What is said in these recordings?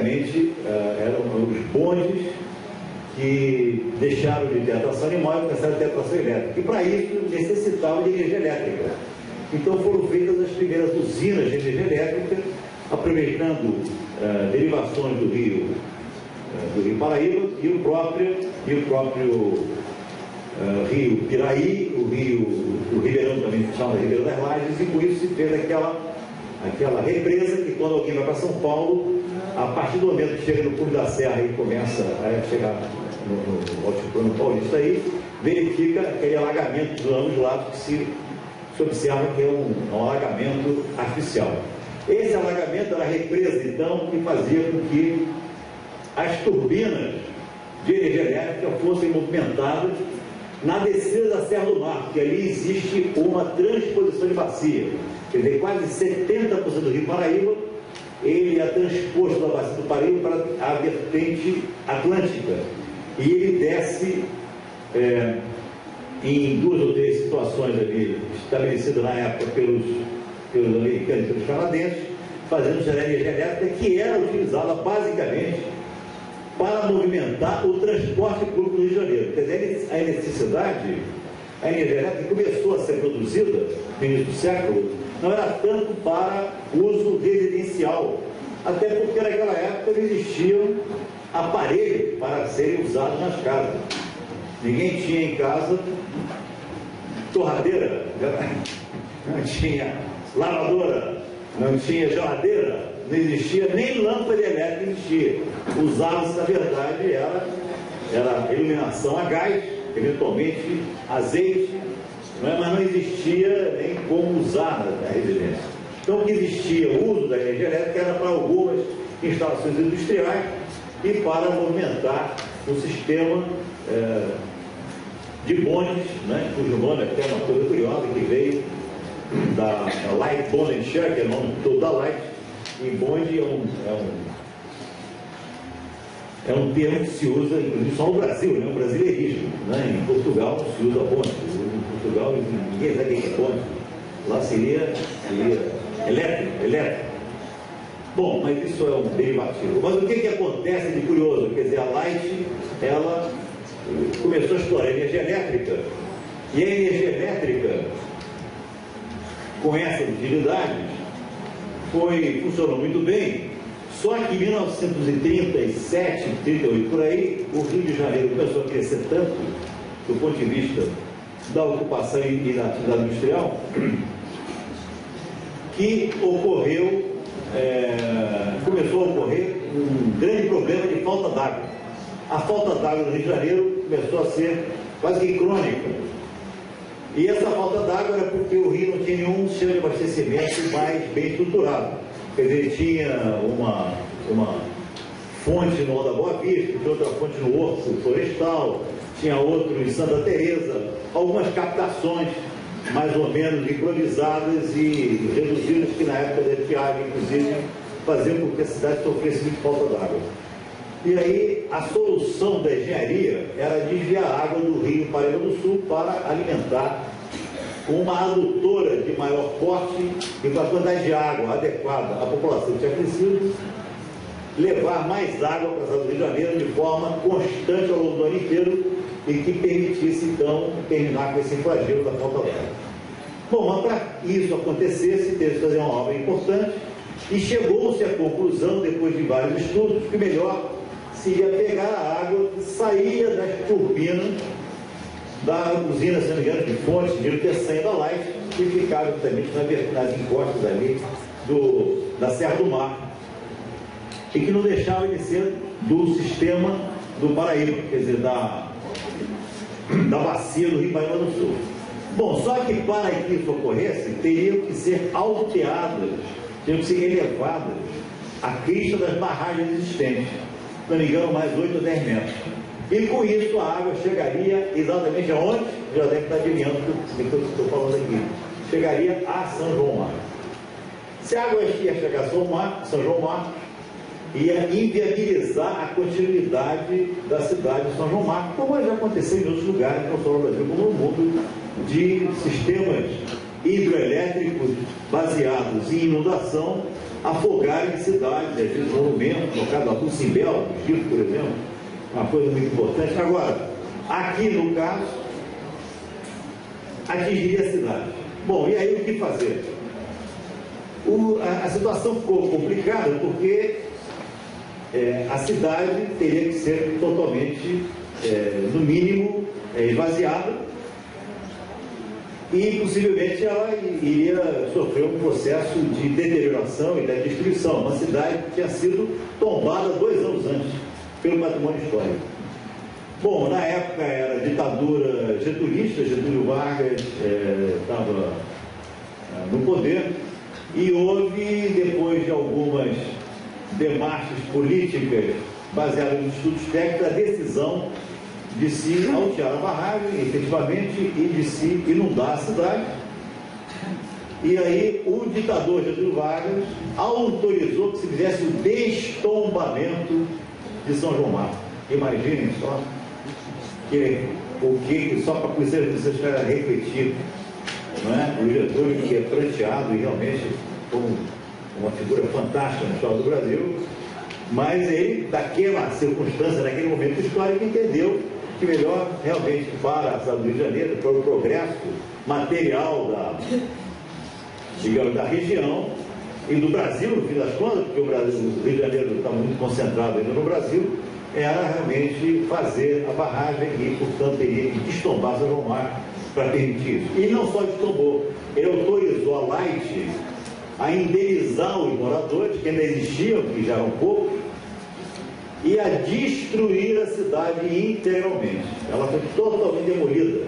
basicamente eram os bondes que deixaram de ter atração animal e começaram a ter atração elétrica. E para isso necessitavam de energia elétrica. Então foram feitas as primeiras usinas de energia elétrica, aproveitando derivações do rio Paraíba e o próprio rio Piraí, o Ribeirão também se chama Ribeirão das Lajes, e com isso se fez aquela represa que, quando alguém vai para São Paulo, a partir do momento que chega no cume da serra e começa a chegar no altiplano paulista, aí verifica aquele alagamento dos ambos lados que se observa que é um alagamento artificial. Esse alagamento era a represa, então, que fazia com que as turbinas de energia elétrica fossem movimentadas na descida da Serra do Mar, porque ali existe uma transposição de bacia. Quer dizer, quase 70% do rio Paraíba, ele é transposto da bacia do Paraíba para a vertente atlântica. E ele desce em 2 ou 3 situações ali, estabelecidas na época pelos americanos e pelos canadenses, fazendo gerar energia elétrica que era utilizada basicamente para movimentar o transporte público do Rio de Janeiro. Quer dizer, a eletricidade, a energia elétrica começou a ser produzida no início do século, não era tanto para uso residencial, até porque naquela época não existiam aparelhos para serem usados nas casas. Ninguém tinha em casa torradeira, não tinha lavadora, não tinha geladeira, não existia nem lâmpada elétrica, existia. Usava-se, na verdade, era iluminação a gás, eventualmente azeite, mas não existia nem como usar na residência. Então, o que existia, o uso da energia elétrica era para algumas instalações industriais e para movimentar o sistema de bondes, né, cujo nome até é uma coisa curiosa, que veio da Light Bond and Share, que é o nome todo da Light, e bonde é um termo que se usa, inclusive, só no Brasil, né? O brasileirismo, né? Em Portugal não se usa bonde. Em Portugal ninguém sabe o que é bonde. Lá seria elétrico. Bom, mas isso é um derivativo. Mas o que acontece de curioso? Quer dizer, a Light, ela começou a explorar a energia elétrica, e a energia elétrica, com essas utilidades, funcionou muito bem. Só que em 1937, 38, por aí, o Rio de Janeiro começou a crescer tanto, do ponto de vista da ocupação e da atividade industrial, que começou a ocorrer um grande problema de falta d'água. A falta d'água no Rio de Janeiro começou a ser quase que crônica. E essa falta d'água era porque o Rio não tinha nenhum sistema de abastecimento mais bem estruturado. Quer dizer, ele tinha uma fonte no Alto da Boa Vista, tinha outra fonte no Horto Florestal, tinha outro em Santa Teresa, algumas captações mais ou menos improvisadas e reduzidas, que na época da estiagem, inclusive, faziam com que a cidade sofresse muito falta d'água. E aí a solução da engenharia era desviar a água do Rio Paraíba do Sul para alimentar uma adutora de maior porte e com a quantidade de água adequada à população que tinha crescido, levar mais água para a cidade do Rio de Janeiro de forma constante ao longo do ano inteiro e que permitisse, então, terminar com esse flagelo da falta d'água. Bom, mas para isso acontecesse, teve que fazer uma obra importante e chegou-se à conclusão, depois de vários estudos, que melhor seria pegar a água que saía das turbinas da usina, se não me engano, de Fontes, de Uteçanha da Light, que ficava justamente nas encostas ali da Serra do Mar, e que não deixava de ser do sistema do Paraíba, quer dizer, da bacia do Rio Paraíba do Sul. Bom, só que para que isso ocorresse, teriam que ser alteadas, teriam que ser elevadas a crista das barragens existentes, se não me engano, mais 8 ou 10 metros. E com isso a água chegaria exatamente aonde? Já deve estar adivinhando o que eu estou falando aqui. Chegaria a São João Mar. Se a água ia chegar a São João Mar, ia inviabilizar a continuidade da cidade de São João Mar, como já aconteceu em outros lugares, não só no Brasil como no mundo, de sistemas hidroelétricos baseados em inundação afogarem cidades, às vezes monumentos, no caso da Tucimbel, do Egito, por exemplo, uma coisa muito importante. Agora, aqui no caso, atingiria a cidade. Bom, e aí o que fazer? A situação ficou complicada porque a cidade teria que ser totalmente, no mínimo, esvaziada, e possivelmente ela iria sofrer um processo de deterioração e de destruição. Uma cidade que tinha sido tombada 2 anos antes pelo patrimônio histórico. Bom, na época era ditadura getulista, Getúlio Vargas estava no poder, e houve, depois de algumas demarches políticas baseadas nos estudos técnicos, a decisão de se altear a barragem, efetivamente, e de se inundar a cidade. E aí o ditador Getúlio Vargas autorizou que se fizesse o destombamento de São João Marcos. Imaginem só só para vocês refletir, não é? O Getúlio, que é pranteado e realmente como uma figura fantástica na história do Brasil, mas ele, daquela circunstância, naquele momento histórico, entendeu que melhor realmente para a cidade do Rio de Janeiro, para o progresso material da região e do Brasil, no fim das contas, porque o Rio de Janeiro está muito concentrado ainda no Brasil, era realmente fazer a barragem e, portanto, teria que destombar São João Marcos para permitir isso. E não só destombou, ele autorizou a Light a indenizar os moradores, que ainda existiam, que já eram poucos, e a destruir a cidade integralmente. Ela foi totalmente demolida.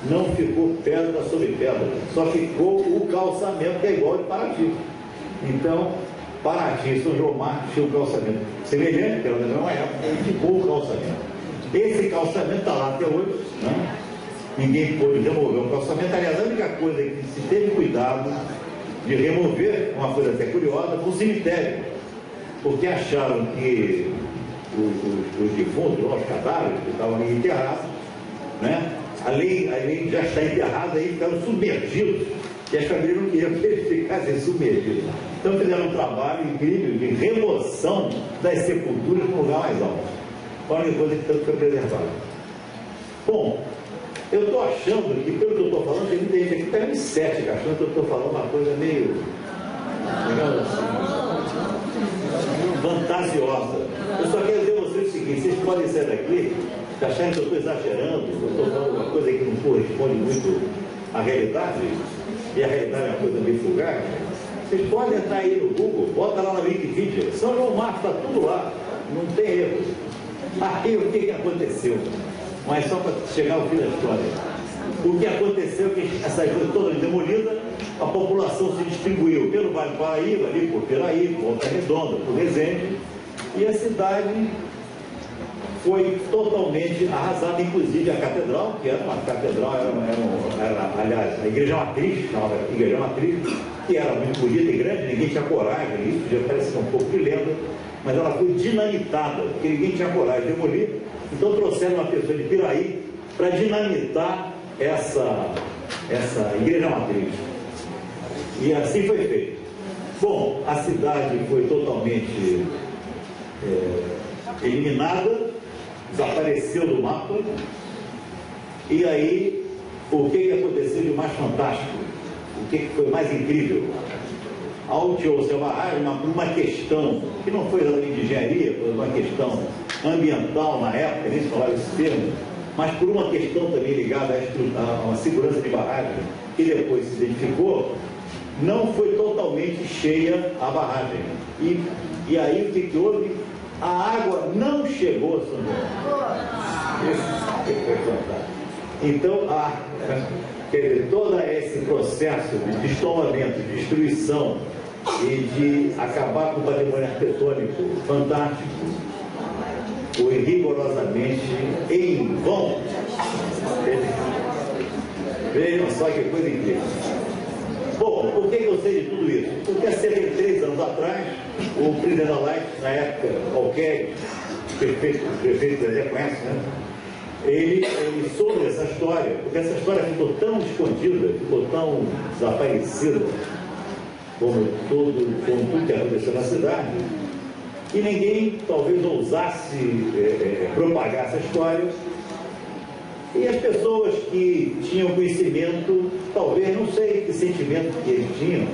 Não ficou pedra sobre pedra, só ficou o calçamento, que é igual de Paraty. Então, Paraty, São João Marcos, tinha o calçamento semelhante, pela mesma época, e ficou o calçamento. Esse calçamento está lá até hoje, né? Ninguém pôde remover o calçamento. Aliás, a única coisa que se teve cuidado de remover, uma coisa até curiosa, foi o cemitério, porque acharam que os defuntos, os cadáveres que estavam ali enterrados, né? além de já estar enterrados, aí ficaram submergidos, e as famílias não queriam que eles ficassem submergidos. Então fizeram um trabalho incrível de remoção das sepulturas para um lugar mais alto. A única coisa que tanto foi preservada. Bom, eu estou achando que, pelo que eu estou falando, tem muita gente aqui que está em cética, achando que eu estou falando uma coisa meio, digamos assim, fantasiosa. Eu só quero dizer a vocês o seguinte: vocês podem sair daqui achando que eu estou exagerando, eu estou falando uma coisa que não corresponde muito à realidade, e a realidade é uma coisa meio fugaz. Vocês podem entrar aí no Google, bota lá na Wikipedia, São João Marcos, está tudo lá, não tem erro. Aí o que aconteceu? Mas só para chegar ao fim da história. O que aconteceu é que essa coisa toda demolida, a população se distribuiu pelo Vale do Paraíba, ali por Piraí, por Volta Redonda, por Resende, e a cidade foi totalmente arrasada, inclusive a catedral, que era uma catedral, aliás, a igreja matriz, chamava igreja matriz, que era muito bonita e grande, ninguém tinha coragem, isso já parece um pouco de lenda, mas ela foi dinamitada, porque ninguém tinha coragem de demolir. Então trouxeram uma pessoa de Piraí para dinamitar essa igreja matriz. E assim foi feito. Bom, a cidade foi totalmente eliminada, desapareceu do mapa. E aí, o que aconteceu de mais fantástico? O que foi mais incrível? Alteou-se a barragem por uma questão que não foi exatamente de engenharia, foi uma questão ambiental na época, nem se falava esse termo, mas por uma questão também ligada a uma segurança de barragem, que depois se identificou, não foi totalmente cheia a barragem. E aí o que houve? A água não chegou a São João. Isso foi fantástico. Então, quer dizer, todo esse processo de destombamento, de destruição e de acabar com o patrimônio arquitetônico fantástico foi rigorosamente em vão. Vejam só que coisa incrível. Bom, por que eu sei de tudo isso? Porque há cerca de 3 anos atrás, o presidente da Light, na época, qualquer prefeito já conhece, né? Ele soube essa história, porque essa história ficou tão escondida, ficou tão desaparecida, como tudo que aconteceu na cidade, e ninguém talvez ousasse propagar essa história. E as pessoas que tinham conhecimento, talvez, não sei que sentimento que eles tinham,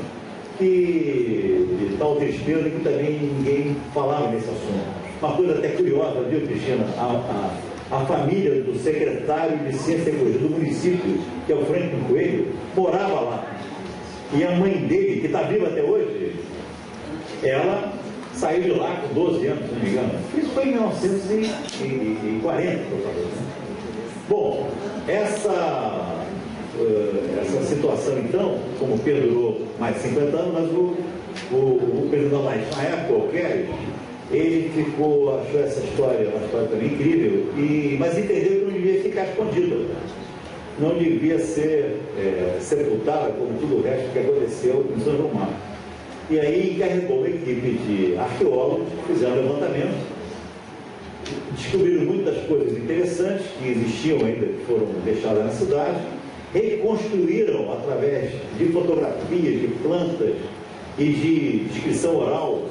que de tal tristeza que também ninguém falava nesse assunto. Uma coisa até curiosa, viu, Cristina? A família do secretário de Ciência e Tecnologia do município, que é o Franklin Coelho, morava lá. E a mãe dele, que está viva até hoje, ela saiu de lá com 12 anos, se não me engano. Isso foi em 1940, por favor. Bom, essa situação, então, como perdurou mais de 50 anos, mas o presidente da Light, na época, o Kelly, ele achou essa história uma história também incrível, mas entendeu que não devia ficar escondida, não devia ser sepultada como tudo o resto que aconteceu em São João Marcos. E aí encarregou uma equipe de arqueólogos que fizeram levantamento, descobriram muitas coisas interessantes que existiam ainda, que foram deixadas na cidade, reconstruíram através de fotografias, de plantas e de descrição oral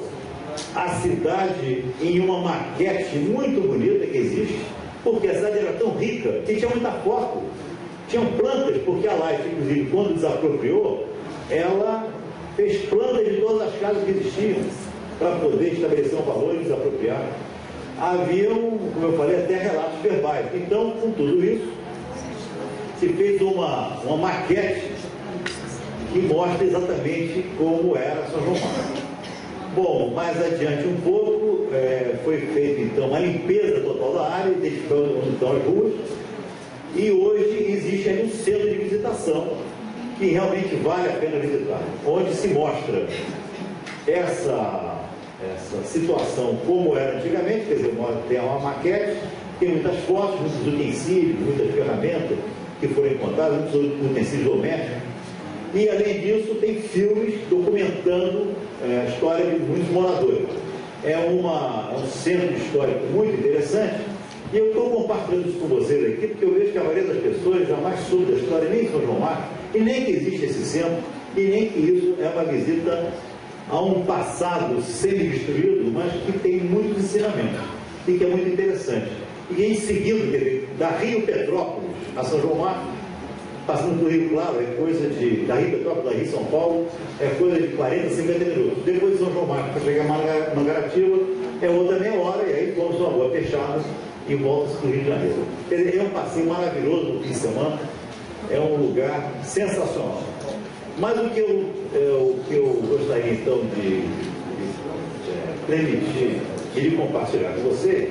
a cidade em uma maquete muito bonita que existe, porque a cidade era tão rica que tinha muita foto, tinham plantas, porque a Light, inclusive, quando desapropriou, ela fez plantas de todas as casas que existiam para poder estabelecer um valor e desapropriar. Haviam, como eu falei, até relatos verbais. Então, com tudo isso, se fez uma maquete que mostra exatamente como era São João Marcos. Bom, mais adiante um pouco, foi feita então uma limpeza total da área, identificando onde estão as ruas, e hoje existe aí um centro de visitação que realmente vale a pena visitar, onde se mostra essa situação como era antigamente, quer dizer, tem uma maquete, tem muitas fotos, muitos utensílios, muitas ferramentas que foram encontradas, muitos utensílios domésticos, e além disso tem filmes documentando a história de muitos moradores. É um centro histórico muito interessante, e eu estou compartilhando isso com vocês aqui, porque eu vejo que a maioria das pessoas jamais soube da história nem de São João Marcos, e nem que existe esse centro, e nem que isso é uma visita a um passado semi-destruído, mas que tem muitos ensinamentos, e que é muito interessante. E em seguida, quer dizer, da Rio Petrópolis a São João Marcos, passando por Rio Claro, é coisa da Rio Petrópolis, da Rio São Paulo, é coisa de 40, 50 minutos. Depois de São João Marcos, para chegar a Mangaratiba, é outra meia hora, e aí vamos uma rua fechada e volta-se para o Rio de Janeiro. Quer dizer, é um passeio maravilhoso no fim de semana, é um lugar sensacional. Mas o que eu gostaria então de permitir e de compartilhar com você